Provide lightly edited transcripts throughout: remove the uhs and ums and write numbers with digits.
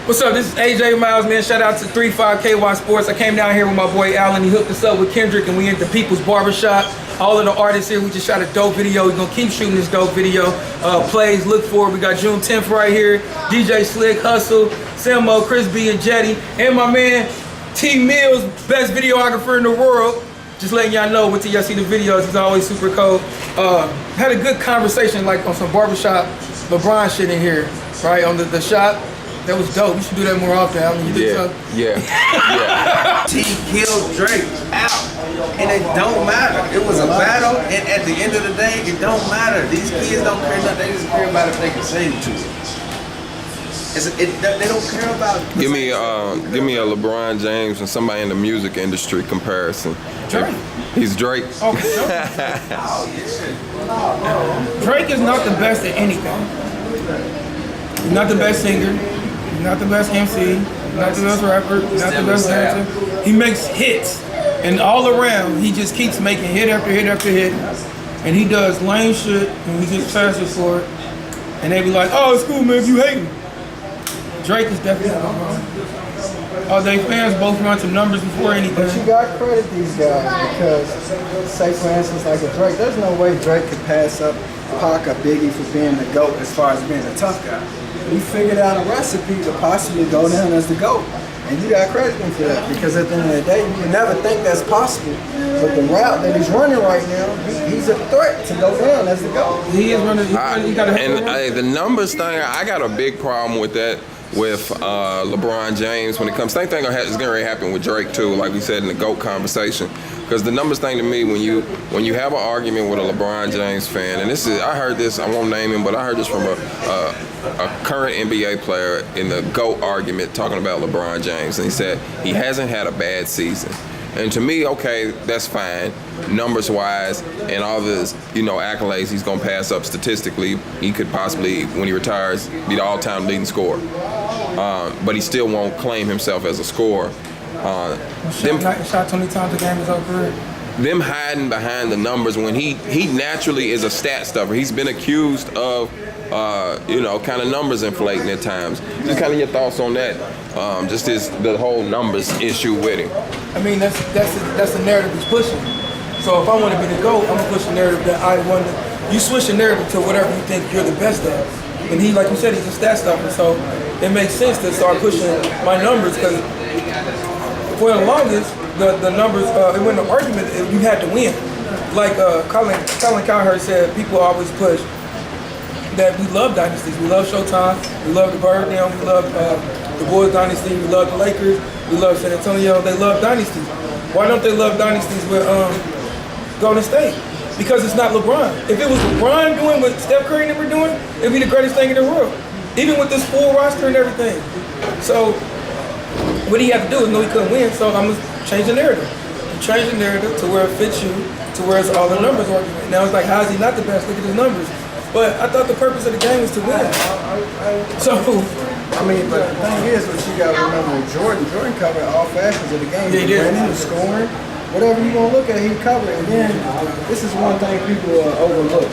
What's up? This is AJ Miles, man. Shout out to 35KY Sports. I came down here with my boy Alan. He hooked us up with Kendrick, and we into People's Barbershop. All of the artists here, we just shot a dope video. We're gonna keep shooting this dope video. Plays, look for it. We got June 10th right here. DJ Slick, Hustle, Samo, Chris B, and Jetty, and my man T Mills, best videographer in the world. Just letting y'all know, wait till y'all see the videos. He's always super cold. Had a good conversation, like on some barbershop LeBron shit in here, right on the shop. That was dope. You should do that more often. I mean, you yeah. T killed Drake out, and it don't matter. It was a battle, and at the end of the day, it don't matter. These kids don't care nothing. They just care about if they can sing to it. They don't care about. Give me a LeBron James and somebody in the music industry comparison. Drake. He's Drake. Okay. Drake is not the best at anything. He's not the best singer. He's not the best MC. He's not the best rapper. He's not the best dancer. He makes hits, and all around he just keeps making hit after hit after hit. And he does lame shit, and he gets passes for it. And they be like, "Oh, it's cool, man. If you hate him." Drake is definitely wrong. Oh, they fans both run some numbers before anything. But you got to credit these guys because, say for instance, like a Drake, there's no way Drake could pass up Pac or Biggie for being the GOAT as far as being a tough guy. He figured out a recipe to possibly go down as the GOAT. And you got to credit him for that because at the end of the day, you never think that's possible. But the route that he's running right now, he's a threat to go down as the GOAT. He is running. He got And the numbers thing, I got a big problem with that. With LeBron James, when it comes, same thing is going to happen with Drake too, like we said in the GOAT conversation. Because the numbers thing to me, when you have an argument with a LeBron James fan, and this is, I heard this, I won't name him, but I heard this from a current NBA player in the GOAT argument talking about LeBron James, and he said he hasn't had a bad season. And to me, okay, that's fine, numbers-wise, and all this, accolades he's gonna pass up statistically. He could possibly, when he retires, be the all-time leading scorer. But he still won't claim himself as a scorer. Shot 20 times a game his whole career. Them hiding behind the numbers when he naturally is a stat stuffer. He's been accused of, kind of numbers inflating at times. Just kind of your thoughts on that. Just the whole numbers issue with him. I mean, that's the narrative he's pushing. So if I want to be the GOAT, I'm gonna push the narrative that I want to. You switch the narrative to whatever you think you're the best at. And he, like you said, he's a stat stuffer. So it makes sense to start pushing my numbers because for the longest, the numbers, it wasn't an argument, you had to win. Like Colin Cowherd said, people always push that we love dynasties. We love Showtime, we love the Bird Down, we love the Bulls dynasty, we love the Lakers, we love San Antonio, they love dynasties. Why don't they love dynasties with Golden State? Because it's not LeBron. If it was LeBron doing what Steph Curry and them were doing, it'd be the greatest thing in the world. Even with this full roster and everything. So what he had to do is know he couldn't win, so I'm gonna change the narrative. You change the narrative to where it fits you, to where it's all the numbers argument. Now it's like, how is he not the best? Look at his numbers. But I thought the purpose of the game was to win. So, I mean, but the thing is, what you got to remember with Jordan covered all facets of the game. Yeah, he did. Winning, scoring, whatever you want to look at, he covered. And then, this is one thing people overlook.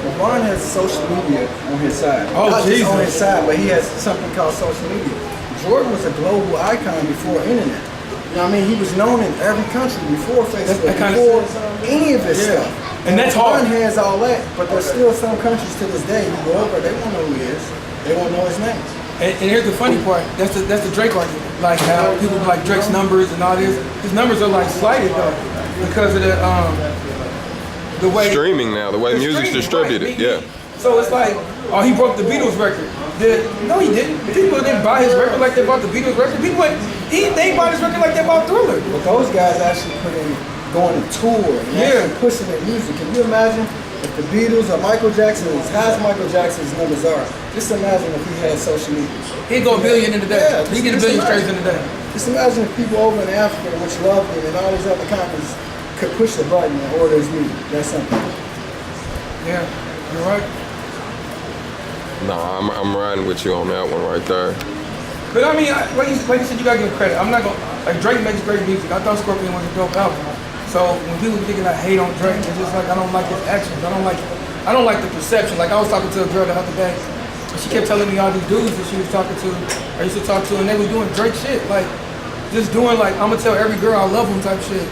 LeBron has social media on his side. Oh, Not Jesus. just on his side, but he has something called social media. Jordan was a global icon before internet. You know what I mean? He was known in every country before Facebook, before any of this stuff. And that's hard. LeBron has all that, but there's still some countries to this day who go over, they won't know who he is. They won't know his name. And here's the funny part. That's the Drake argument. Like how people like Drake's numbers and all this. His numbers are like slighted though because of the way Streaming now, the way music's distributed. Right? Yeah. So it's like, oh, he broke the Beatles record. No, he didn't. People didn't buy his record like they bought the Beatles record. They bought his record like they bought Thriller. But those guys actually put in going to tour and actually pushing their music. Can you imagine if the Beatles or Michael Jackson, as high as Michael Jackson's numbers are, just imagine if he had social media. He'd go a billion in a day. Yeah, He'd get a billion straight in a day. Just imagine if people over in Africa, which love him, and all these other countries could push the button and order his music. That's something. Yeah, you're right. No, I'm riding with you on that one right there. But I mean, like you said, you gotta give him credit. I'm not gonna, like Drake makes great music. I thought Scorpion was a dope album. So when people thinking I hate on Drake, it's just like I don't like his actions. I don't like the perception. Like I was talking to a girl the other day, She kept telling me all these dudes that she was talking to, I used to talk to, and they was doing Drake shit, like just doing like I'm gonna tell every girl I love them type shit.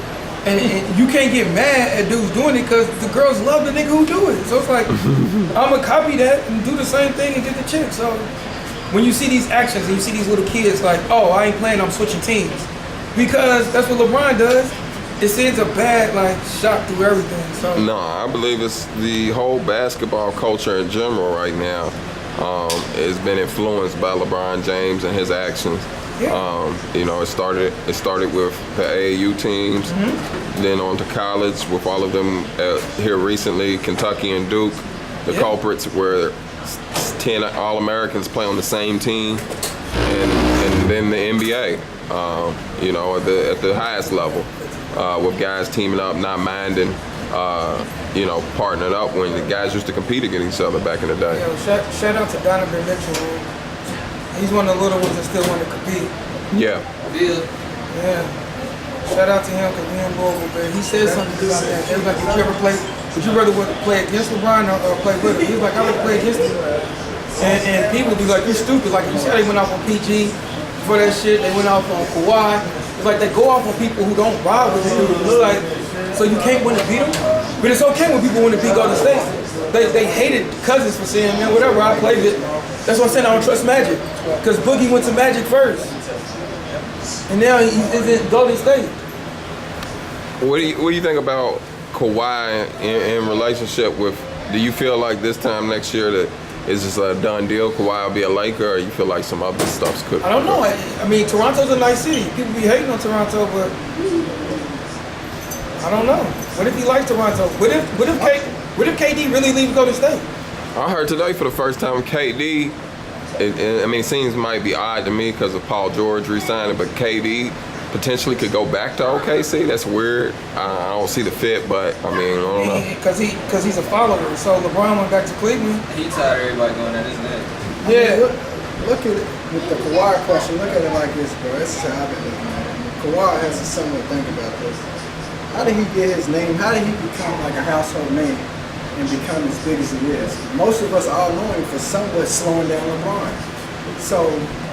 And you can't get mad at dudes doing it because the girls love the nigga who do it. So it's like I'm gonna copy that and do the same thing and get the chick. So when you see these actions and you see these little kids like, oh, I ain't playing, I'm switching teams, because that's what LeBron does. It sends a bad like shock through everything. So no, I believe it's the whole basketball culture in general right now. Has been influenced by LeBron James and his actions. Yeah. You know, it started with the AAU teams, then on to college with all of them here recently, Kentucky and Duke. The culprits where 10 All-Americans play on the same team, and then the NBA. You know, at the highest level, with guys teaming up, not minding. You know, partnering up when the guys used to compete against each other back in the day. Yeah, shout out to Donovan Mitchell, man. He's one of the little ones that still want to compete. Yeah. Yeah. Shout out to him because we in Louisville, man. He said something about that. He was like, would you ever play, would you rather play against LeBron or play with him? He was like, I would play against him. And people be like, you're stupid. Like, you see how they went off on PG for that shit. They went off on Kawhi. It's like they go off on people who don't ride with the dude. It's like, so you can't win to beat them? But it's okay when people want to beat Golden State. They hated Cousins for saying, man, whatever, I played it. That's what I'm saying, I don't trust Magic. Because Boogie went to Magic first. And now he's in Golden State. What do you think about Kawhi in relationship with, do you feel like this time next year that is this a done deal? Kawhi will be a Laker, or you feel like some other stuff's cooking? I don't know. I mean, Toronto's a nice city. People be hating on Toronto, but I don't know. What if he likes Toronto? What if KD really leaves Golden State? I heard today for the first time KD, I mean, it seems might be odd to me because of Paul George re-signing, but KD potentially could go back to OKC. That's weird. I don't see the fit, but I mean, I don't know. Because he's a follower. So LeBron went back to Cleveland. He tired of everybody going at his neck. Yeah. Look at it with the Kawhi question. Look at it like this, bro. This is how I've been looking at it. Kawhi has to somewhat think about this. How did he get his name? How did he become like a household name and become as big as he is? Most of us all know him for somewhat slowing down LeBron. So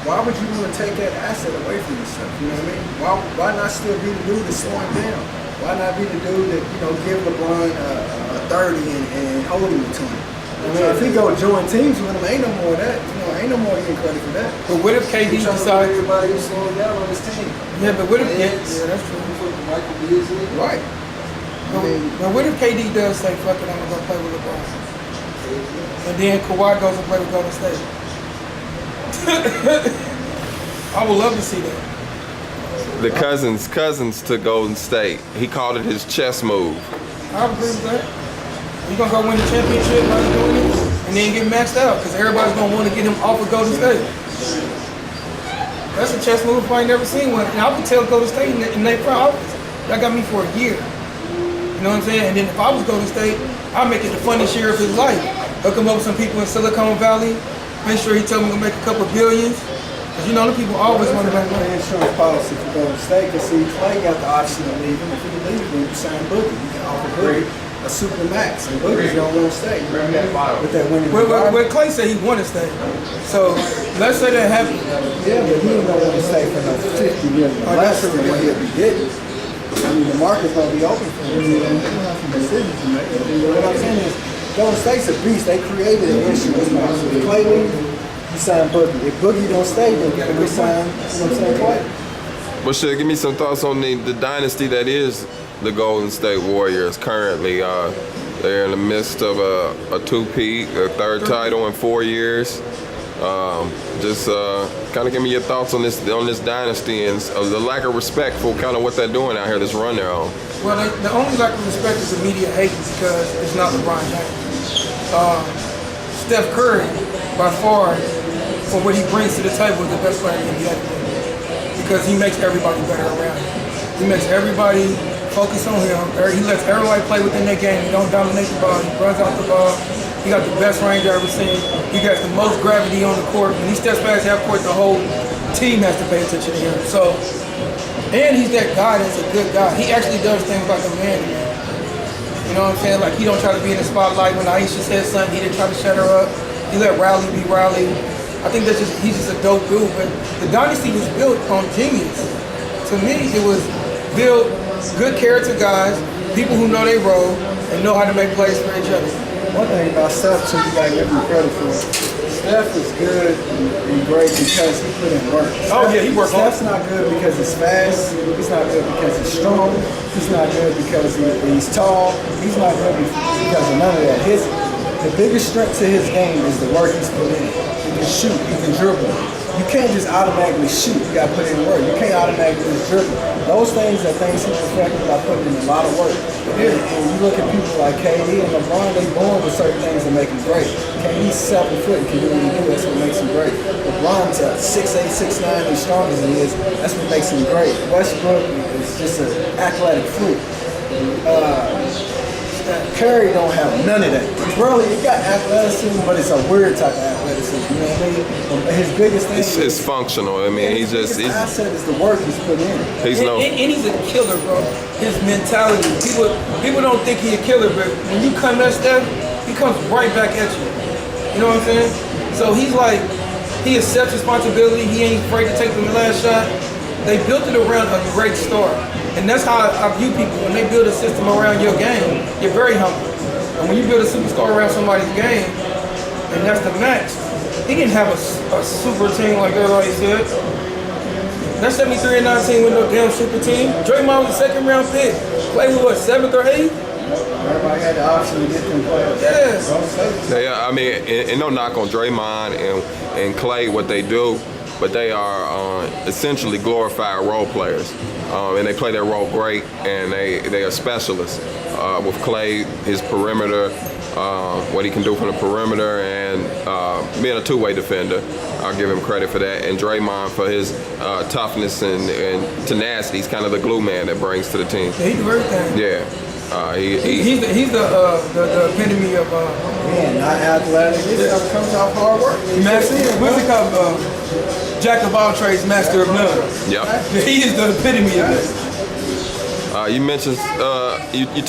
why would you want to take that asset away from yourself? You know what I mean? Why not still be the dude that's slowing down? Why not be the dude that, you know, give LeBron a 30 and hold him to him? I mean, if he go join teams with him, ain't no more of that. You know, ain't no more getting credit for that. But what if KD decides? Everybody was slowing down on his team. Yeah, but what if? Yeah, that's true. Right. But what if KD does say, fuck it, I'm going to go play with LeBron? And then Kawhi goes and play with Golden State. I would love to see that. The cousins to Golden State. He called it his chess move. I agree with that. He's going to go win the championship while he's doing it and then get maxed out because everybody's going to want to get him off of Golden State. That's a chess move I ain't never seen one. And I would tell Golden State in their front office, that got me for a year. You know what I'm saying? And then if I was Golden State, I'd make it the funniest year of his life. Hook him up with some people in Silicon Valley. Make sure he tell me to make a couple billions. Because you know, the people always want to make money. Insurance policy for Golden State, because see, Clay got the option of leaving. If he leaves, then you sign Boogie. You can offer Boogie a super max, and Boogie's don't want to stay. With that winning Well, Clay said he want to stay. So let's say that happened. Yeah, but he don't want to stay for no 50 million less than what he'll be getting. I mean, the market's going to be open for him. They don't have some decisions to make. What I'm saying is, Golden State's a beast. They created an insurance policy. If Clay leaves, you sign Boogie. If Boogie don't stay, then you can sign, you know what I'm saying, Clay. But shit, give me some thoughts on the dynasty that is the Golden State Warriors currently. They're in the midst of a two-peat, a third title in 4 years. Just kind of give me your thoughts on this dynasty and the lack of respect for kind of what they're doing out here, this run they're on. Well, the only lack of respect is the media hating because it's not LeBron James. Steph Curry, by far, for what he brings to the table, is the best player in the NBA because he makes everybody better around him. He makes everybody focus on him. He lets everybody play within their game. He don't dominate the ball. He runs out the ball. He got the best range I've ever seen. He got the most gravity on the court. When he steps past half court, the whole team has to pay attention to him. So, and he's that guy that's a good guy. He actually does things like a man. You know what I'm saying? Like he don't try to be in the spotlight. When Aisha said something, he didn't try to shut her up. He let Riley be Riley. I think he's just a dope dude. But the Dynasty was built on genius. To me, it was built good character guys, people who know their role and know how to make plays for each other. One thing about Steph too, you gotta give him credit for. Steph is good and great because he put in work. Oh yeah, he worked hard. Steph's not good because he's fast. He's not good because he's strong. He's not good because he's tall. He's not good because of none of that. The biggest strength to his game is the work he's put in. He can shoot. He can dribble. You can't just automatically shoot. You got to put in work. You can't automatically just dribble. Those things are things he perfected by putting in a lot of work. And you look at people like KD and LeBron, they born with certain things that make them great. KD's 7 foot and can do what he do. That's what makes him great. LeBron's 6'8", 6'9", as strong as he is. That's what makes him great. Westbrook is just an athletic freak. Curry don't have none of that. Really, he got athleticism, but it's a weird type of athleticism. You know what I mean? His biggest thing it's functional. I mean, his asset is the work he's put in. And he's a killer, bro. His mentality. People don't think he's a killer, but when you come at Steph, he comes right back at you. You know what I'm saying? So he's like, he accepts responsibility. He ain't afraid to take the last shot. They built it around a great star. And that's how I view people. When they build a system around your game, you're very humble. And when you build a superstar around somebody's game, and that's the max, he didn't have a super team like everybody said. That 73-19 with no damn super team. Draymond was a second round pick. Played with what, 7th or 8th? Everybody had the option to get them players. Yeah, I mean, and no knock on Draymond and Clay, what they do, but they are essentially glorified role players. And they play their role great, and they are specialists. With Clay, his perimeter, what he can do from the perimeter, and being a two-way defender, I'll give him credit for that. And Draymond for his toughness and tenacity. He's kind of the glue man that brings to the team. Yeah, he do everything. Yeah. He's the epitome of man, not athletic. This comes off hard work. Master. What's it called? Jack of all trades, master of none. Yep. He is the epitome of it. You mentioned you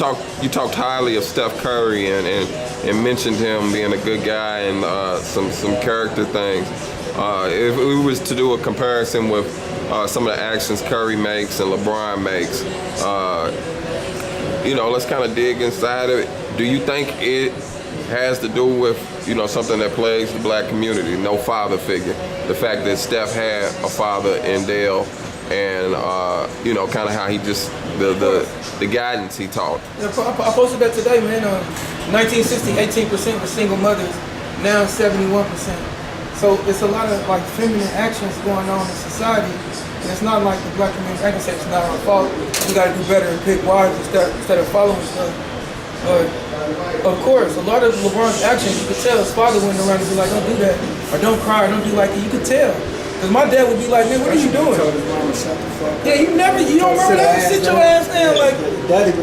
talked highly of Steph Curry and mentioned him being a good guy and some character things. If we was to do a comparison with some of the actions Curry makes and LeBron makes, let's kind of dig inside of it. Do you think it has to do with something that plagues the black community? No father figure. The fact that Steph had a father in Dale, and kind of how he just the guidance he taught. Yeah, I posted that today, man. 1960, 18% were single mothers. Now 71%. So it's a lot of like feminine actions going on in society. And it's not like the black community. I can say it's not our fault. We got to do better and pick wives instead of following stuff. But of course, a lot of LeBron's actions, you could tell his father went around and be like, don't do that, or don't cry, or don't do like that. You could tell. Because my dad would be like, man, what are you doing? Yeah, you don't remember that? Sit your ass down. Like, Daddy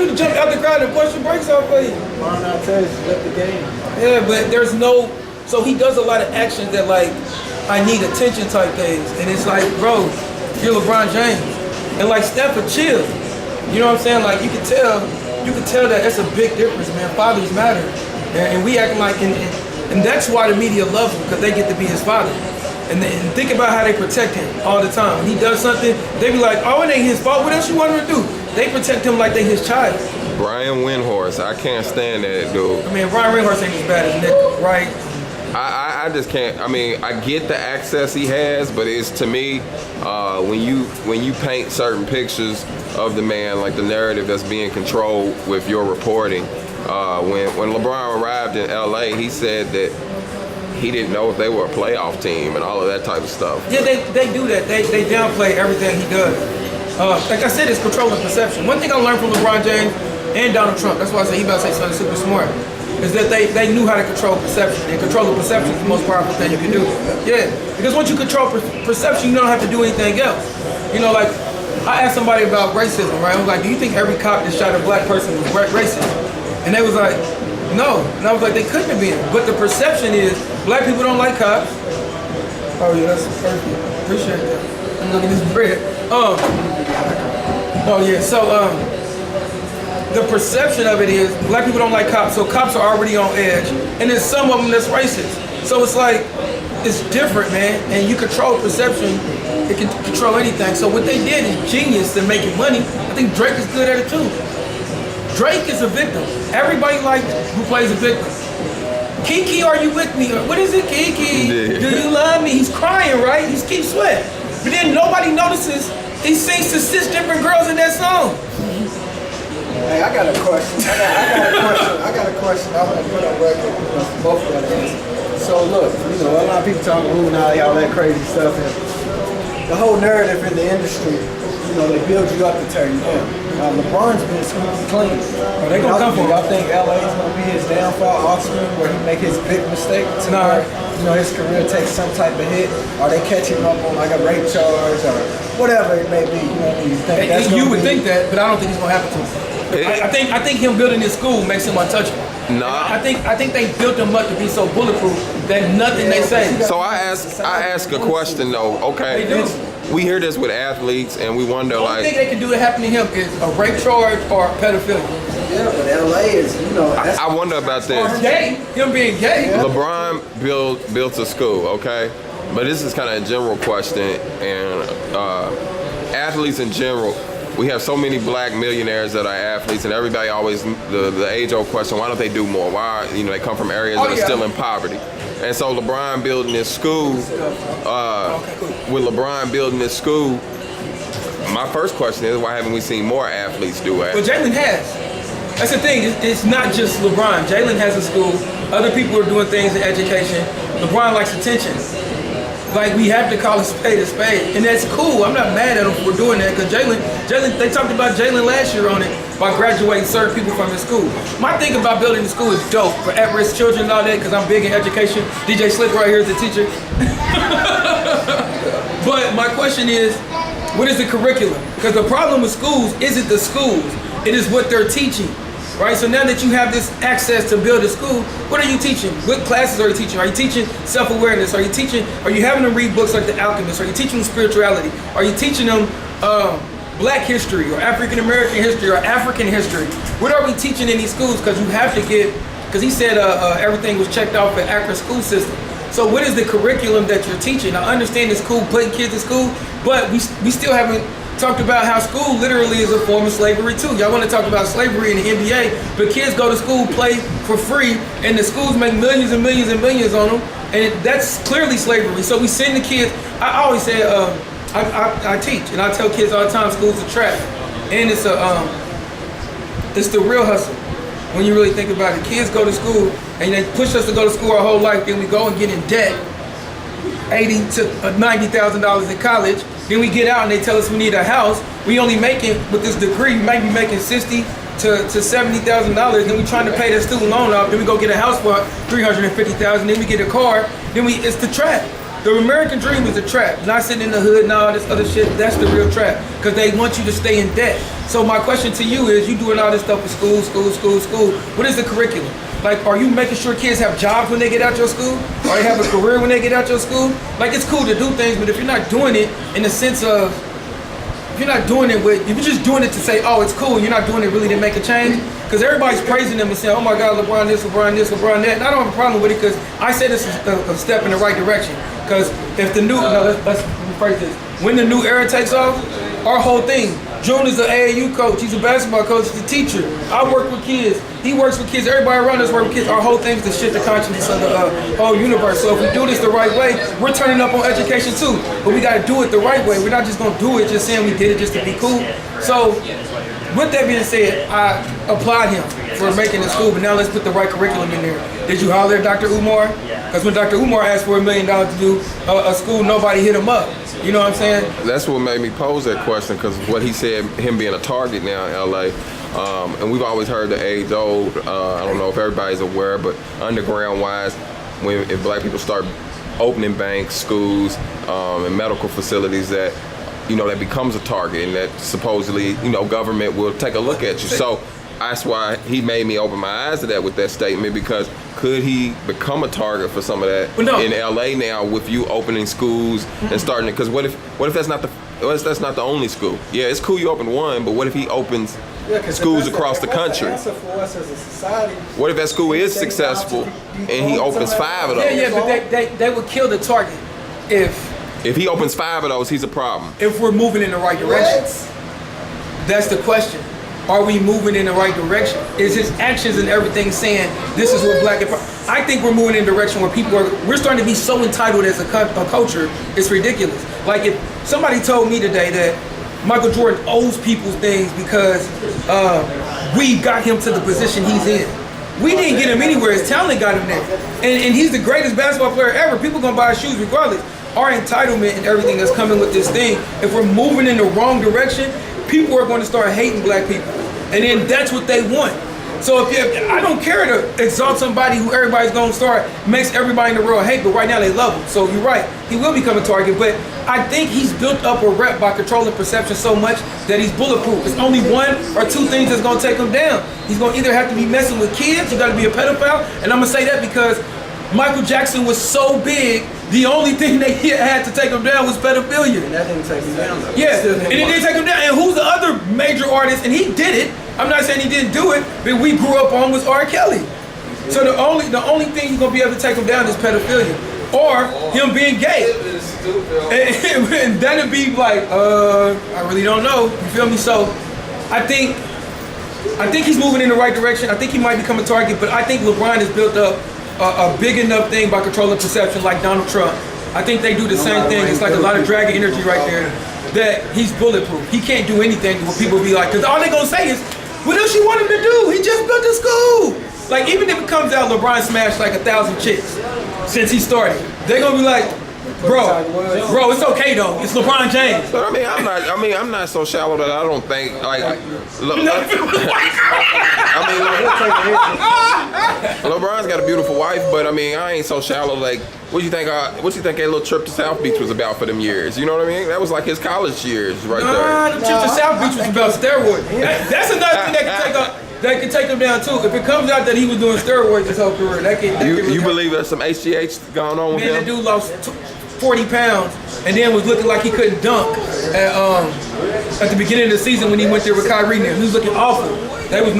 would jump out the crowd and push your brakes off for you. Why not tell you to let the game? Yeah, but there's no, so he does a lot of actions that like, I need attention type things. And it's like, bro, you're LeBron James. And like Steph would chill. You know what I'm saying? Like you can tell that that's a big difference, man. Fathers matter. And we acting like, and that's why the media loves him, because they get to be his father. And think about how they protect him all the time. When he does something, they be like, oh, it ain't his fault. What else you want him to do? They protect him like they his child. Brian Windhorst, I can't stand that dude. I mean, Brian Windhorst ain't as bad as Nick, right? I just can't. I mean, I get the access he has, but it's, to me, when you paint certain pictures of the man, like the narrative that's being controlled with your reporting. When LeBron arrived in LA, he said that he didn't know if they were a playoff team and all of that type of stuff. Yeah, they do that. They downplay everything he does. Like I said, it's controlling perception. One thing I learned from LeBron James and Donald Trump, that's why I say he about to say something super smart, is that they knew how to control perception. And controlling perception is the most powerful thing you can do. Yeah, because once you control perception, you don't have to do anything else. You know, like, I asked somebody about racism, right? I was like, do you think every cop that shot a black person was racist? And they was like, no. And I was like, they couldn't have been. But the perception is, black people don't like cops. Oh yeah, that's perfect. Appreciate that. I'm looking at this bread. Oh yeah, so the perception of it is black people don't like cops, so cops are already on edge, and then some of them that's racist. So it's like, it's different, man, and you control perception, it can control anything. So what they did is genius in making money. I think Drake is good at it too. Drake is a victim. Everybody likes who plays a victim. Kiki, are you with me? Or, what is it, Kiki? Yeah. Do you love me? He's crying, right? He's keep sweat. But then nobody notices he sings to 6 different girls in that song. Hey, I got a question. I got a question. I want to put on record with both of that answer. So look, you know, a lot of people talking Illuminati, all that crazy stuff, and the whole narrative in the industry, you know, they build you up to tear you down. LeBron's been squeaky clean. They gonna come for him. Y'all think LA is gonna be his downfall offspring, where he make his big mistake to where, you know, his career takes some type of hit? Are they catching him up on like a rape charge or whatever it may be? You know what I mean? You think that's You gonna would be, think that, but I don't think it's gonna happen to him. I think him building his school makes him untouchable. Nah. I think they built him up to be so bulletproof that nothing they say. So I ask a question though. Okay, They do. we hear this with athletes, and we wonder The only thing like, they can do to happen to him is a rape charge or pedophilia. Yeah, but LA is, you know, that's I wonder about Or this. gay. Him being gay. LeBron built a school, okay, but this is kind of a general question, and athletes in general. We have so many black millionaires that are athletes, and everybody always the age-old question: why don't they do more? Why, you know, they come from areas that are still in poverty. And so LeBron building this school, with LeBron building this school, my first question is, why haven't we seen more athletes do it? But Jalen has. That's the thing. It's not just LeBron. Jalen has a school. Other people are doing things in education. LeBron likes attention. Like, we have to call a spade, and that's cool. I'm not mad at him for doing that, because Jalen, they talked about Jalen last year on it by graduating certain people from his school. My thing about building the school is dope for at-risk children and all that, because I'm big in education. DJ Slick right here is the teacher. But my question is, what is the curriculum? Because the problem with schools isn't the schools, it is what they're teaching. Right, so now that you have this access to build a school, what are you teaching? What classes are you teaching? Are you teaching self-awareness? Are you having them read books like The Alchemist? Are you teaching them spirituality? Are you teaching them black history or African-American history or African history? What are we teaching in these schools? Because you have to get, because he said everything was checked off at Akron school system. So what is the curriculum that you're teaching? I understand it's cool putting kids in school, but we still haven't talked about how school literally is a form of slavery too. Y'all want to talk about slavery in the NBA, but kids go to school, play for free, and the schools make millions and millions and millions on them, and that's clearly slavery. So we send the kids. I always say, I teach, and I tell kids all the time, school's a trap, and it's the real hustle. When you really think about it, kids go to school, and they push us to go to school our whole life, then we go and get in debt, $80,000 to $90,000 in college. Then we get out and they tell us we need a house. We only making, with this degree, we might be making $60,000 to $70,000. Then we trying to pay that student loan off. Then we go get a house for $350,000. Then we get a car. Then it's the trap. The American dream is a trap. Not sitting in the hood and all this other shit. That's the real trap, because they want you to stay in debt. So my question to you is, you doing all this stuff for school. What is the curriculum? Like, are you making sure kids have jobs when they get out your school? Or they have a career when they get out your school? Like, it's cool to do things, but if you're not doing it in the sense of, if you're just doing it to say, oh, it's cool, you're not doing it really to make a change, because everybody's praising them and saying, oh my God, LeBron this, LeBron that, and I don't have a problem with it, because I say this is a step in the right direction. Because if the new, let's rephrase this, when the new era takes off, our whole thing, June is an AAU coach, he's a basketball coach, he's a teacher. I work with kids, he works with kids, everybody around us work with kids. Our whole thing is to shift the consciousness of the whole universe. So if we do this the right way, we're turning up on education too. But we gotta do it the right way. We're not just gonna do it just saying we did it just to be cool. So with that being said, I applaud him for making the school, but now let's put the right curriculum in there. Did you holler at Dr. Umar? Because when Dr. Umar asked for $1 million to do a school, nobody hit him up. You know what I'm saying? That's what made me pose that question, because what he said, him being a target now in LA, and we've always heard the age old, I don't know if everybody's aware, but underground wise, if black people start opening banks, schools, and medical facilities, that, you know, that becomes a target, and that supposedly, you know, government will take a look at you. So that's why he made me open my eyes to that with that statement, because could he become a target for some of that in LA now with you opening schools and starting it? Because what if that's not the only school? Yeah, it's cool you open one, but what if he opens schools across the country. That's the answer for us as a society. What if that school is successful and he opens 5 of those? Yeah, but they would kill the target If he opens 5 of those, he's a problem. if we're moving in the right direction. That's the question. Are we moving in the right direction? Is his actions and everything saying this is what black and I think we're moving in a direction where we're starting to be so entitled as a culture, it's ridiculous. Like if somebody told me today that Michael Jordan owes people things because we got him to the position he's in. We didn't get him anywhere, his talent got him there. And he's the greatest basketball player ever. People gonna buy his shoes regardless. Our entitlement and everything that's coming with this thing, if we're moving in the wrong direction, people are going to start hating black people. And then that's what they want. So I don't care to exalt somebody who everybody's going to start, makes everybody in the world hate, but right now they love him. So you're right, he will become a target, but I think he's built up a rep by controlling perception so much that he's bulletproof. It's only 1 or 2 things that's going to take him down. He's going to either have to be messing with kids, you got to be a pedophile, and I'm going to say that because Michael Jackson was so big, the only thing they had to take him down was pedophilia. And that didn't take him down, though. Yeah, and it didn't take him down. And who's the other major artist? And he did it. I'm not saying he didn't do it, but we grew up on was R. Kelly. So the only thing you're gonna be able to take him down is pedophilia, or him being gay. And that'd be like, I really don't know. You feel me? So I think he's moving in the right direction. I think he might become a target, but I think LeBron has built up a big enough thing by controlling perception like Donald Trump. I think they do the same thing. It's like a lot of dragon energy right there that he's bulletproof. He can't do anything where people be like, because all they gonna say is, what else you want him to do? He just built a school. Like even if it comes out LeBron smashed like 1,000 chicks since he started, they're gonna be like, bro, it's okay though. It's LeBron James. But I'm not so shallow that I don't think like. LeBron's got a beautiful wife, but I mean, I ain't so shallow. Like, what you think? What you think that little trip to South Beach was about for them years? You know what I mean? That was like his college years, right there. The trip to South Beach was about steroids. That's another thing that can take him down too. If it comes out that he was doing steroids his whole career, you believe there's some HGH going on with him? Man, the dude lost 40 pounds and then was looking like he couldn't dunk at the beginning of the season when he went there with Kyrie now. He was looking awful. They was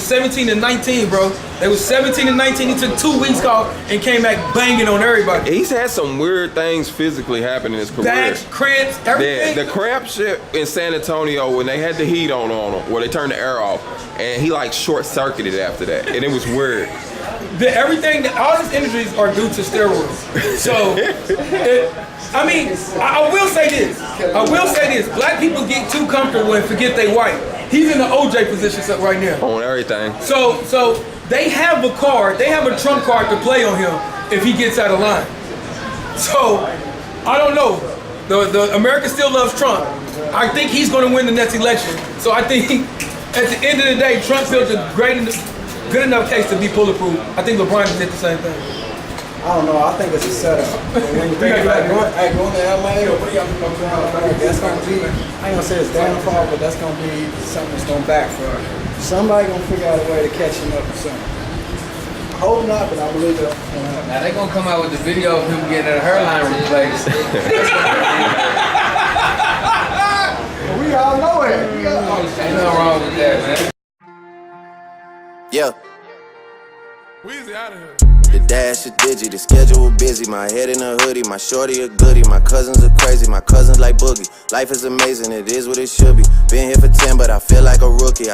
17 and 19, bro. They was 17 and 19. He took 2 weeks off and came back banging on everybody. He's had some weird things physically happen in his career. Backs, cramps, everything. The cramp shit in San Antonio when they had the heat on him, where they turned the air off, and he like short-circuited after that, and it was weird. All his injuries are due to steroids. So, I will say this. Black people get too comfortable and forget they white. He's in the OJ position right now. On everything. So they have a card, they have a trump card to play on him if he gets out of line. So, I don't know. The America still loves Trump. I think he's going to win the next election. So I think at the end of the day, Trump built a good enough case to be bulletproof. I think LeBron did the same thing. I don't know. I think it's a setup. When you think about going to LA, that's gonna be. I ain't gonna say it's downfall, but that's gonna be something that's gonna backfire. Somebody gonna figure out a way to catch him up or something. I hope not, but I believe it. Now they gonna come out with the video of him getting a hairline replaced. We all know it. Ain't nothing wrong with that, man. Yeah. Weezy out of here. The dash is digi, the schedule busy. My head in a hoodie, my shorty a goodie. My cousins are crazy, my cousins like Boogie. Life is amazing, it is what it should be. Been here for 10, but I feel like a rookie.